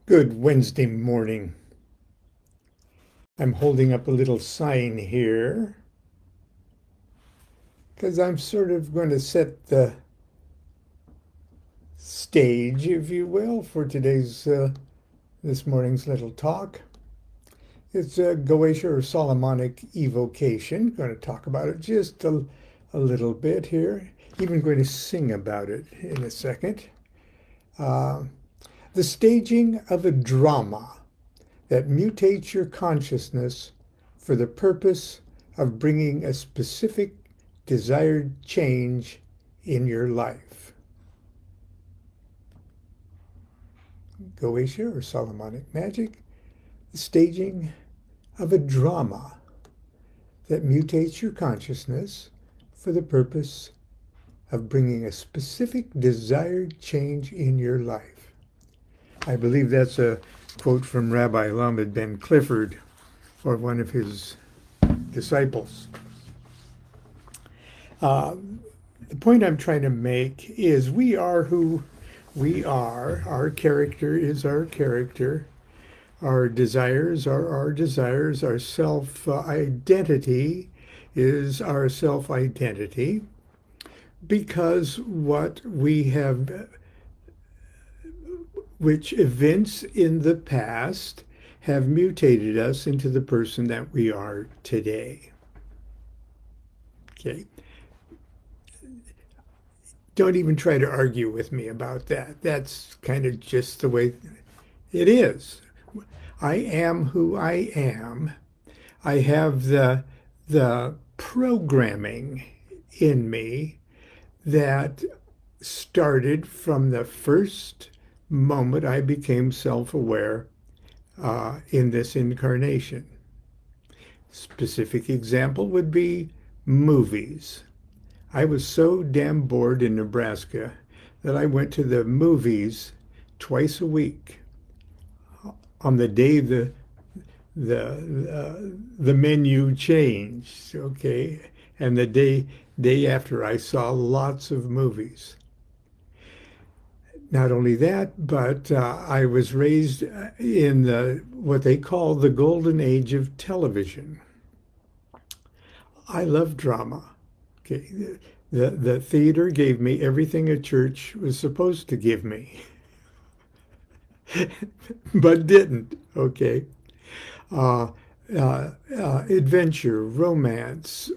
Good Wednesday morning. I'm holding up a little sign here because I'm sort of going to set the stage, if you will, for this morning's little talk. It's a Goetia or Solomonic evocation. Going to talk about it just a little bit here. Even going to sing about it in a second. Uh, the staging of a drama that mutates your consciousness for the purpose of bringing a specific desired change in your life. Goetia or Solomonic magic, the staging of a drama that mutates your consciousness for the purpose of bringing a specific desired change in your life. I believe that's a quote from Rabbi Lamed Ben Clifford, or one of his disciples. The point I'm trying to make is we are who we are. Our character is our character. Our desires are our desires. Our self-identity is our self-identity, because which events in the past have mutated us into the person that we are today. Okay. Don't even try to argue with me about that. That's kind of just the way it is. I am who I am. I have the programming in me that started from the first moment I became self-aware in this incarnation. Specific example would be movies. I was so damn bored in Nebraska that I went to the movies twice a week. On the day the menu changed, okay, and the day after, I saw lots of movies. Not only that, but I was raised in what they call the golden age of television. I love drama. Okay, the theater gave me everything a church was supposed to give me, but didn't. Okay, adventure, romance,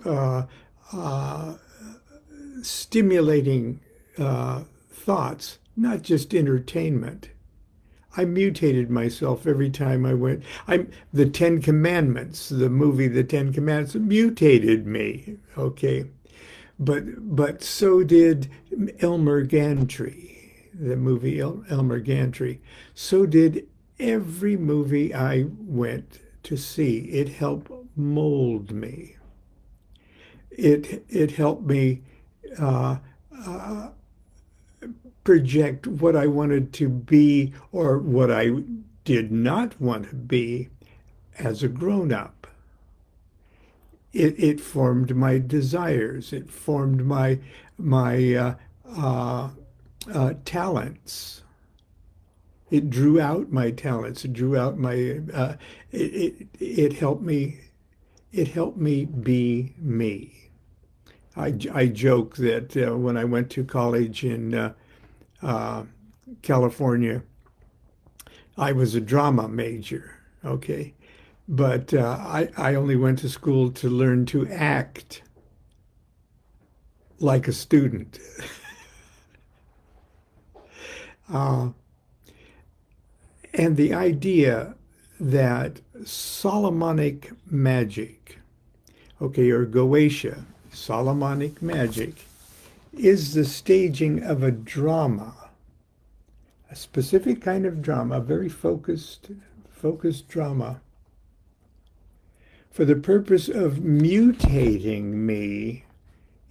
stimulating thoughts, not just entertainment. I mutated myself every time I went. The Ten Commandments, the movie The Ten Commandments, mutated me. Okay. But so did Elmer Gantry, the movie Elmer Gantry. So did every movie I went to see. It helped mold me. It helped me project what I wanted to be or what I did not want to be as a grown-up. It formed my desires. It formed my talents. It drew out my talents. It drew out my. It helped me. It helped me be me. I joke that when I went to college in California, I was a drama major. Okay. But I only went to school to learn to act like a student. And the idea that Solomonic magic, okay, or Goetia, Solomonic magic, is the staging of a drama, a specific kind of drama, a very focused drama, for the purpose of mutating me,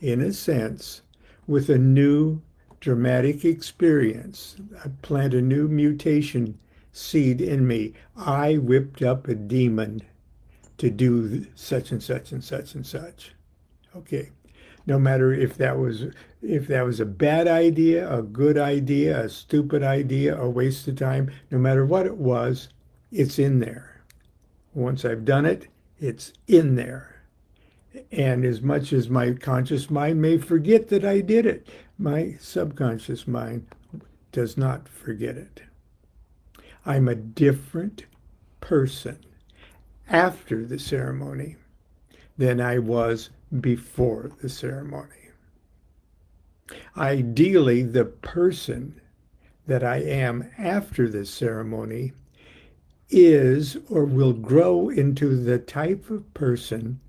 in a sense, with a new dramatic experience. I plant a new mutation seed in me. I whipped up a demon to do such and such and such and such. Okay. no matter if that was a bad idea, a good idea, a stupid idea, a waste of time, no matter what it was, it's in there. Once I've done it, it's in there. And as much as my conscious mind may forget that I did it, my subconscious mind does not forget it. I'm a different person after the ceremony than I was before the ceremony. Ideally, the person that I am after the ceremony is or will grow into the type of person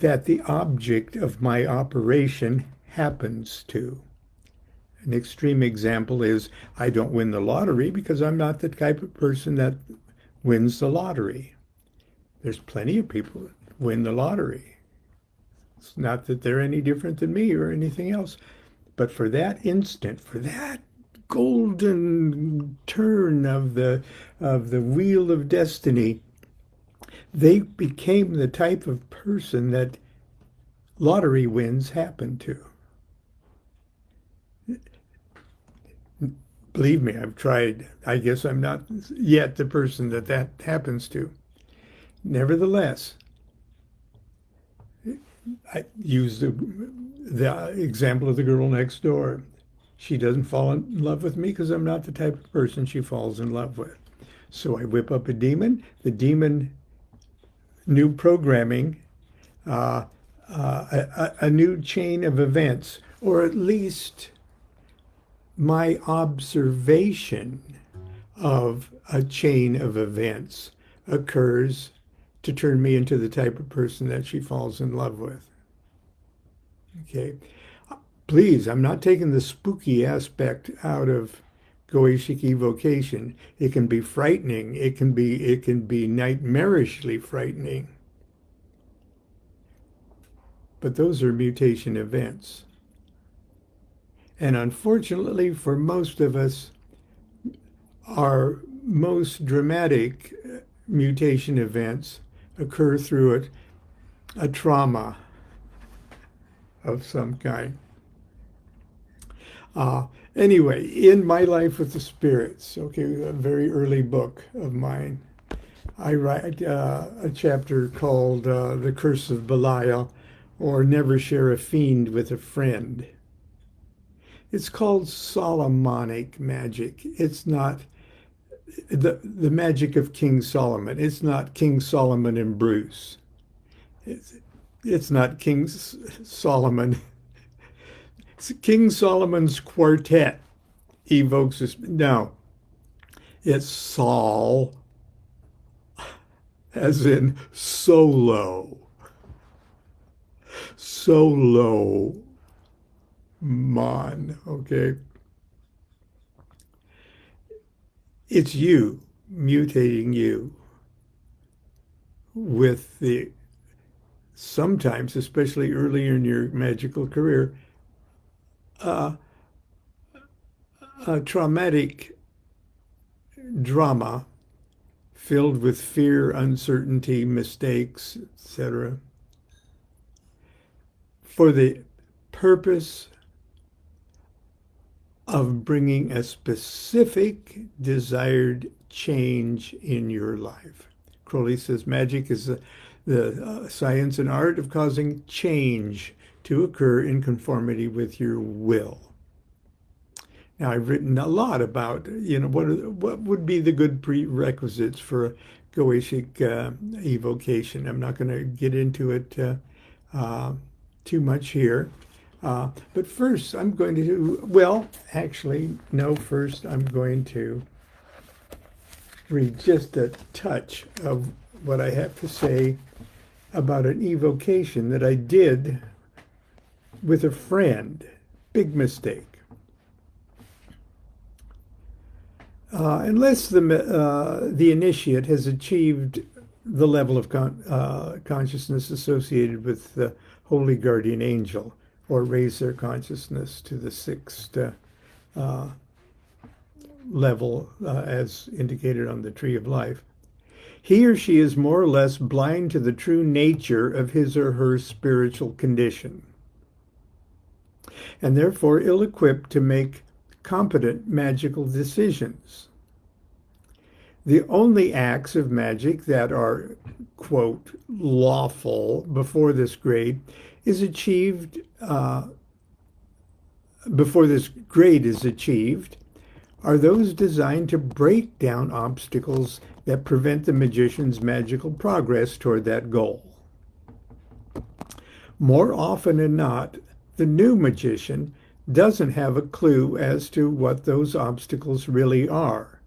that the object of my operation happens to. An extreme example is I don't win the lottery because I'm not the type of person that wins the lottery. There's plenty of people that win the lottery. It's not that they're any different than me or anything else. But for that instant, for that golden turn of the wheel of destiny, they became the type of person that lottery wins happen to. Believe me, I've tried. I guess I'm not yet the person that that happens to. Nevertheless, I use the example of the girl next door. She doesn't fall in love with me because I'm not the type of person she falls in love with. So I whip up a demon. The demon, new programming, a new chain of events, or at least my observation of a chain of events occurs to turn me into the type of person that she falls in love with. Okay. Please, I'm not taking the spooky aspect out of Goetic evocation. It can be frightening. It can be nightmarishly frightening. But those are mutation events. And unfortunately for most of us, our most dramatic mutation events occur through a trauma of some kind. Anyway, in My Life with the Spirits, okay, a very early book of mine, I write a chapter called The Curse of Belial, or Never Share a Fiend with a Friend. It's called Solomonic magic. It's not the magic of King Solomon. It's not King Solomon and Bruce. It's not King Solomon. It's King Solomon's quartet evokes this. No, it's Sol, as in solo. Solomon, okay? It's you mutating you with the, sometimes, especially earlier in your magical career, a traumatic drama filled with fear, uncertainty, mistakes, etc., for the purpose of bringing a specific desired change in your life. Crowley says magic is the science and art of causing change to occur in conformity with your will. Now, I've written a lot about, what would be the good prerequisites for a Goetic evocation. I'm not going to get into it too much here. But first, I'm going to, first I'm going to read just a touch of what I have to say about an evocation that I did with a friend. Big mistake. Unless the initiate has achieved the level of consciousness associated with the holy guardian angel, or raise their consciousness to the sixth level, as indicated on the Tree of Life, he or she is more or less blind to the true nature of his or her spiritual condition. and therefore ill-equipped to make competent magical decisions. The only acts of magic that are, quote, lawful before this grade is achieved, before this grade is achieved, are those designed to break down obstacles that prevent the magician's magical progress toward that goal. More often than not, the new magician doesn't have a clue as to what those obstacles really are.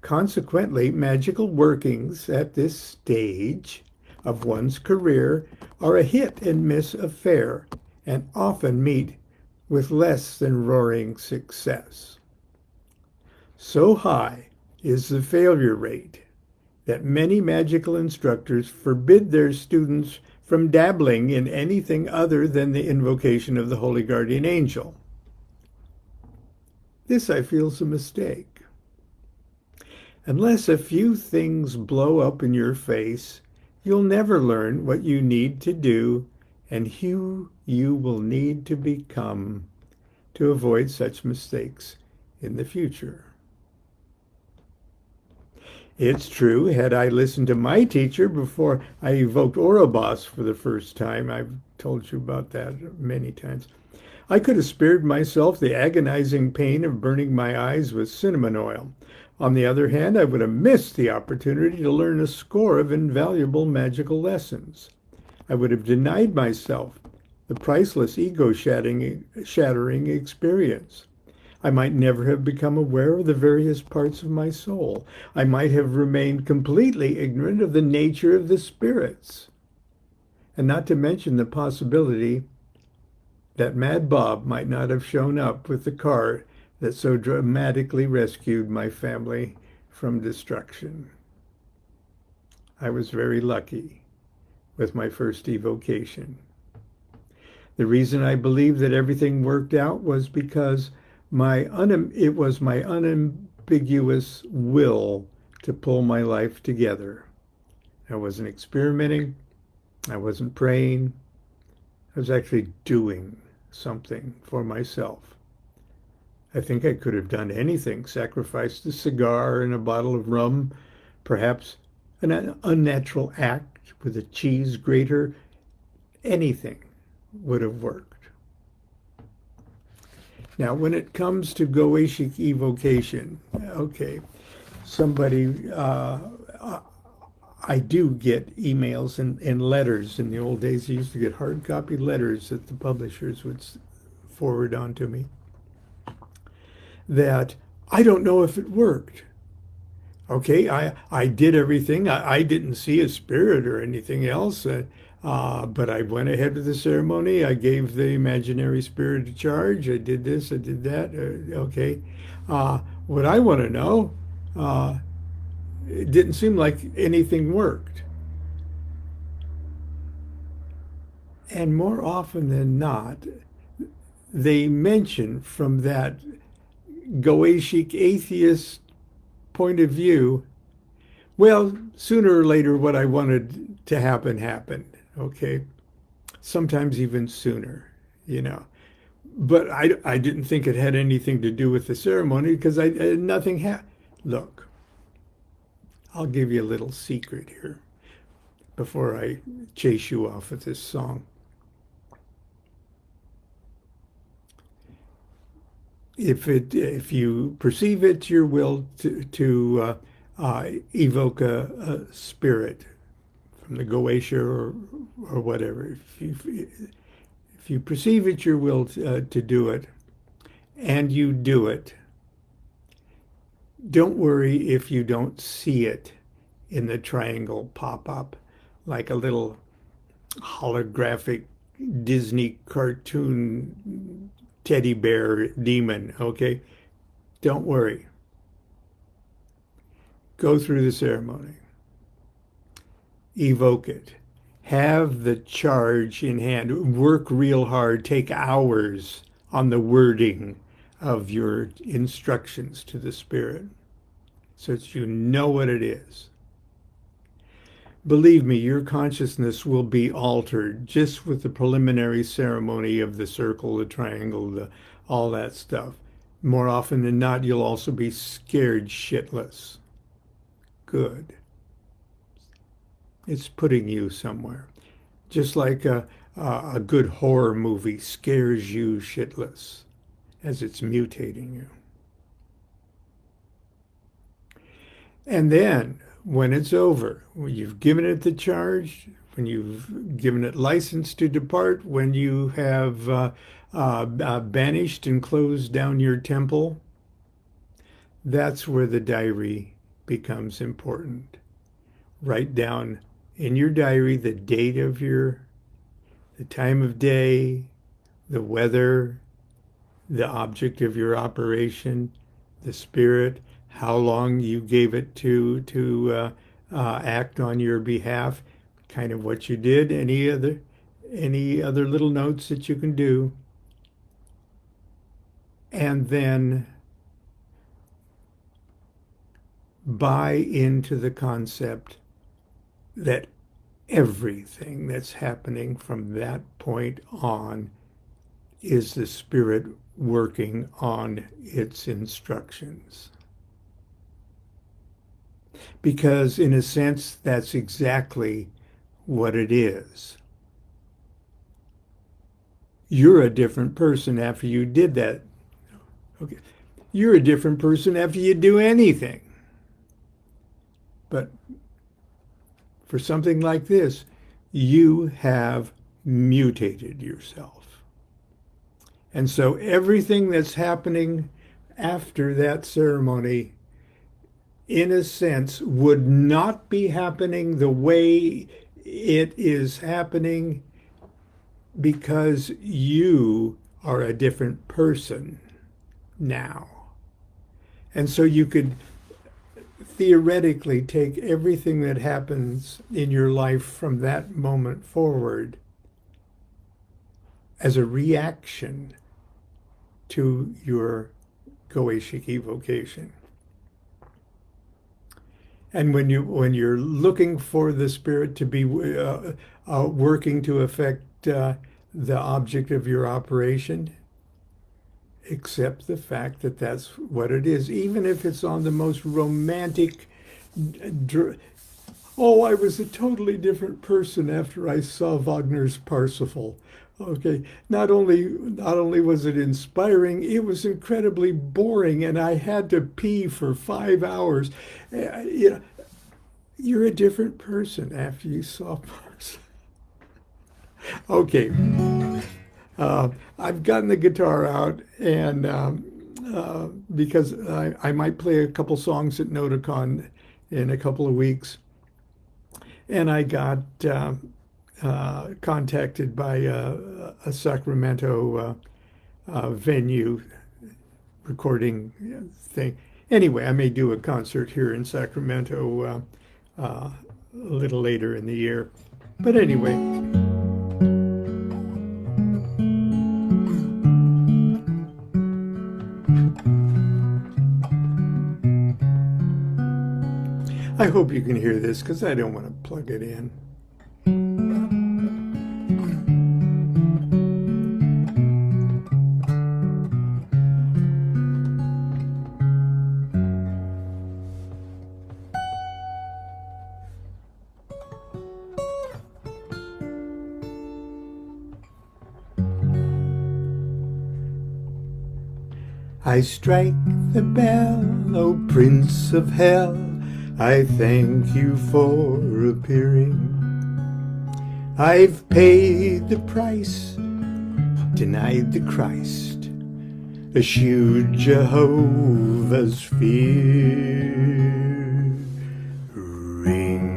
Consequently, magical workings at this stage of one's career are a hit and miss affair and often meet with less than roaring success. So high is the failure rate that many magical instructors forbid their students from dabbling in anything other than the invocation of the Holy Guardian Angel. This, I feel, is a mistake. Unless a few things blow up in your face, you'll never learn what you need to do and who you will need to become to avoid such mistakes in the future. It's true, had I listened to my teacher before I evoked Ouroboros for the first time, I've told you about that many times, I could have spared myself the agonizing pain of burning my eyes with cinnamon oil. On the other hand, I would have missed the opportunity to learn a score of invaluable magical lessons. I would have denied myself the priceless ego-shattering experience. I might never have become aware of the various parts of my soul. I might have remained completely ignorant of the nature of the spirits. And not to mention the possibility that Mad Bob might not have shown up with the car that so dramatically rescued my family from destruction. I was very lucky with my first evocation. The reason I believe that everything worked out was because it was my unambiguous will to pull my life together. I wasn't experimenting. I wasn't praying. I was actually doing something for myself. I think I could have done anything, sacrificed a cigar and a bottle of rum, perhaps an unnatural act with a cheese grater. Anything would have worked. Now, when it comes to Goetic evocation, okay, I do get emails and letters. In the old days, I used to get hard copy letters that the publishers would forward on to me that I don't know if it worked. Okay, I did everything. I didn't see a spirit or anything else. But I went ahead with the ceremony. I gave the imaginary spirit a charge. I did this, I did that. Okay. What I want to know, it didn't seem like anything worked. And more often than not, they mention from that Goetic atheist point of view, well, sooner or later what I wanted to happen happened. Okay, sometimes even sooner, But I didn't think it had anything to do with the ceremony because nothing happened. Look, I'll give you a little secret here before I chase you off with this song. If you perceive it your will to evoke a spirit from the Goetia or whatever. If you perceive it your will to do it, and you do it, don't worry if you don't see it in the triangle pop up like a little holographic Disney cartoon teddy bear demon, okay? Don't worry. Go through the ceremony. Evoke it. Have the charge in hand. Work real hard. Take hours on the wording of your instructions to the spirit so that you know what it is. Believe me, your consciousness will be altered just with the preliminary ceremony of the circle, the triangle, all that stuff. More often than not, you'll also be scared shitless. Good. It's putting you somewhere. Just like a good horror movie scares you shitless as it's mutating you. And then, when it's over, when you've given it the charge, when you've given it license to depart, when you have banished and closed down your temple, that's where the diary becomes important. Write down in your diary the date of the time of day, the weather, the object of your operation, the spirit, how long you gave it to act on your behalf, kind of what you did, any other little notes that you can do. And then buy into the concept that everything that's happening from that point on is the spirit working on its instructions. Because in a sense, that's exactly what it is. You're a different person after you did that. Okay. You're a different person after you do anything. But for something like this, you have mutated yourself. And so everything that's happening after that ceremony, in a sense, would not be happening the way it is happening because you are a different person now. And so you could theoretically take everything that happens in your life from that moment forward as a reaction to your goetic evocation. And when you're looking for the spirit to be working to affect the object of your operation, accept the fact that that's what it is, even if it's on the most romantic. I was a totally different person after I saw Wagner's Parsifal. Okay, not only was it inspiring, it was incredibly boring, and I had to pee for 5 hours. You're a different person after you saw Parsifal. Okay, I've gotten the guitar out, and because I might play a couple songs at Noticon in a couple of weeks, and I got contacted by a Sacramento venue recording thing. Anyway, I may do a concert here in Sacramento a little later in the year. But anyway. I hope you can hear this because I don't want to plug it in. I strike the bell, O Prince of Hell, I thank you for appearing. I've paid the price, denied the Christ, eschewed Jehovah's fear. Ring.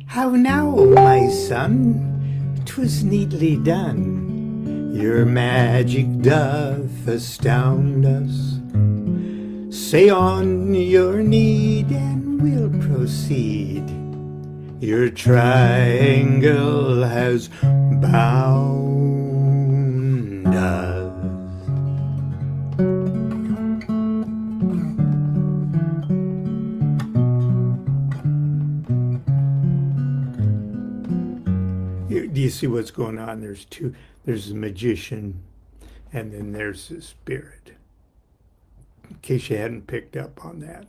How now, my son, 'twas neatly done. Your magic doth astound us. Say on your need, and will proceed. Your triangle has bound us. Do you see what's going on? There's two. There's the magician, and then there's the spirit. In case you hadn't picked up on that.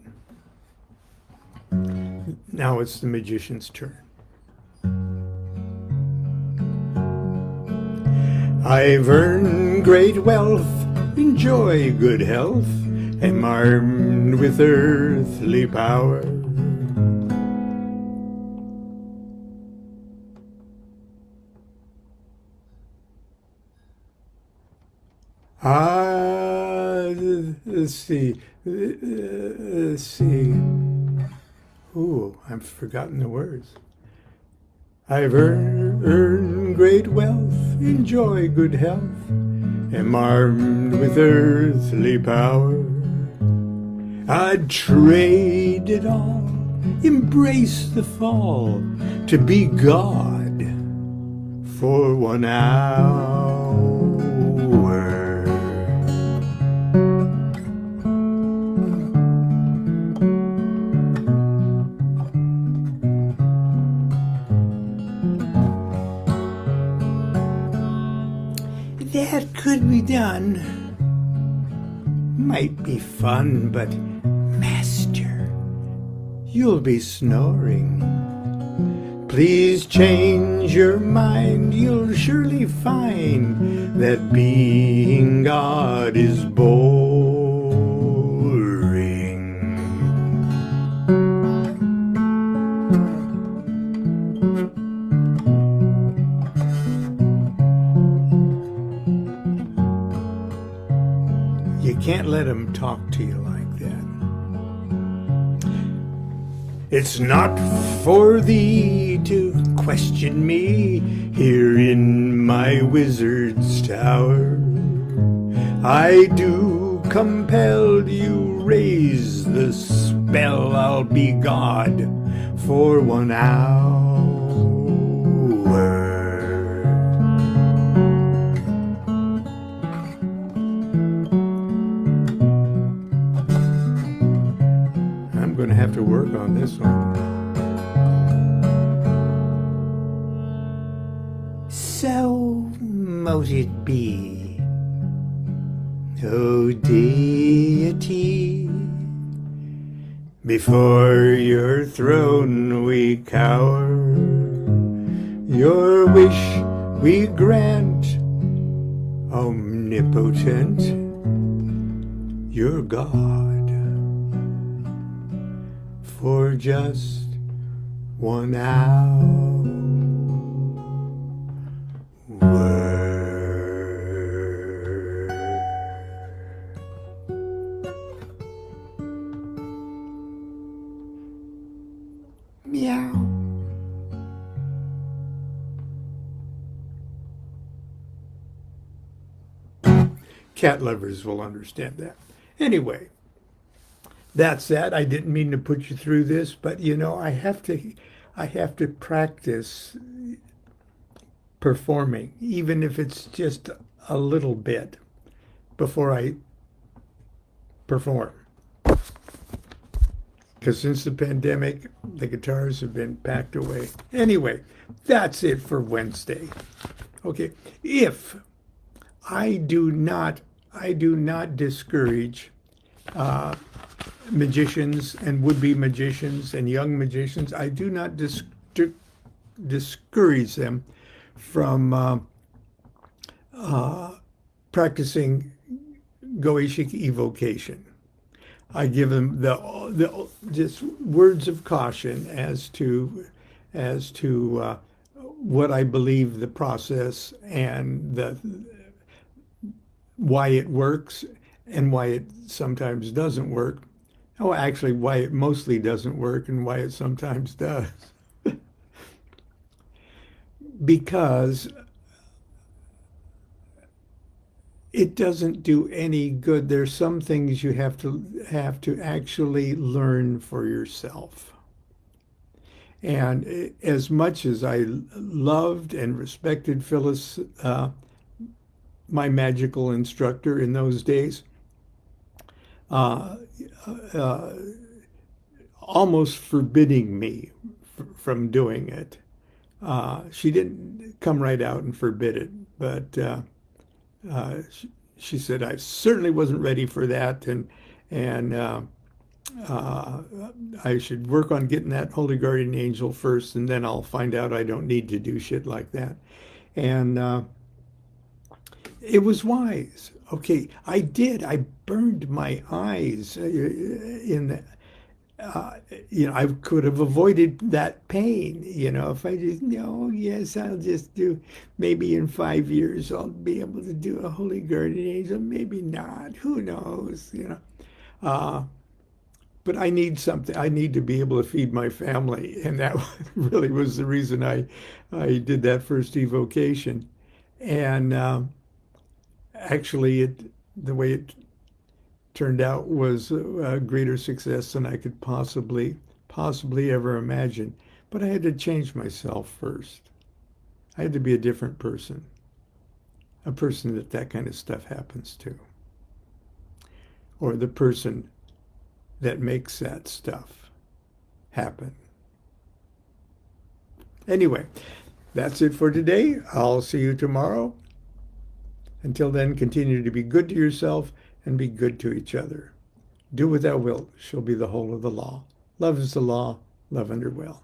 Now it's the magician's turn. I've earned great wealth, enjoy good health, am armed with earthly power. Let's see. Let's see. Ooh, I've forgotten the words. I've earned great wealth, enjoy good health, am armed with earthly power. I'd trade it all, embrace the fall, to be God for 1 hour. That could be done. Might be fun, but Master, you'll be snoring. Please change your mind. You'll surely find that being God is boring. You can't let him talk to you like that. It's not for thee to question me here in my wizard's tower. I do compel you, raise the spell, I'll be God for 1 hour. I'm going to have to work on this one. So mote it be, O deity, before your throne we cower. Your wish we grant, omnipotent, you're God. For just 1 hour. Meow. Cat lovers will understand that. Anyway. That's that. I didn't mean to put you through this, but you know, I have to practice performing, even if it's just a little bit, before I perform. Because since the pandemic, the guitars have been packed away. Anyway, that's it for Wednesday. Okay, if I do not discourage magicians and would-be magicians and young magicians. I do not discourage them from practicing Goetic evocation. I give them the just words of caution as to what I believe the process and why it works and why it sometimes doesn't work. Oh, actually, why it mostly doesn't work and why it sometimes does. Because it doesn't do any good. There's some things you have to actually learn for yourself. And as much as I loved and respected Phyllis, my magical instructor in those days, uh, uh, almost forbidding me from doing it. She didn't come right out and forbid it, but she said I certainly wasn't ready for that, and uh, I should work on getting that holy guardian angel first, and then I'll find out I don't need to do shit like that. And it was wise. Okay, I did. I burned my eyes in I could have avoided that pain, if I just, no, yes, I'll just do, maybe in 5 years I'll be able to do a holy guardian angel, maybe not, who knows. Uh, but I need something, I need to be able to feed my family. And that really was the reason I did that first evocation. And actually, the way it turned out was a greater success than I could possibly ever imagine. But I had to change myself first. I had to be a different person, a person that kind of stuff happens to, or the person that makes that stuff happen. Anyway, that's it for today. I'll see you tomorrow. Until then, continue to be good to yourself and be good to each other. Do what thou wilt shall be the whole of the law. Love is the law, love under will.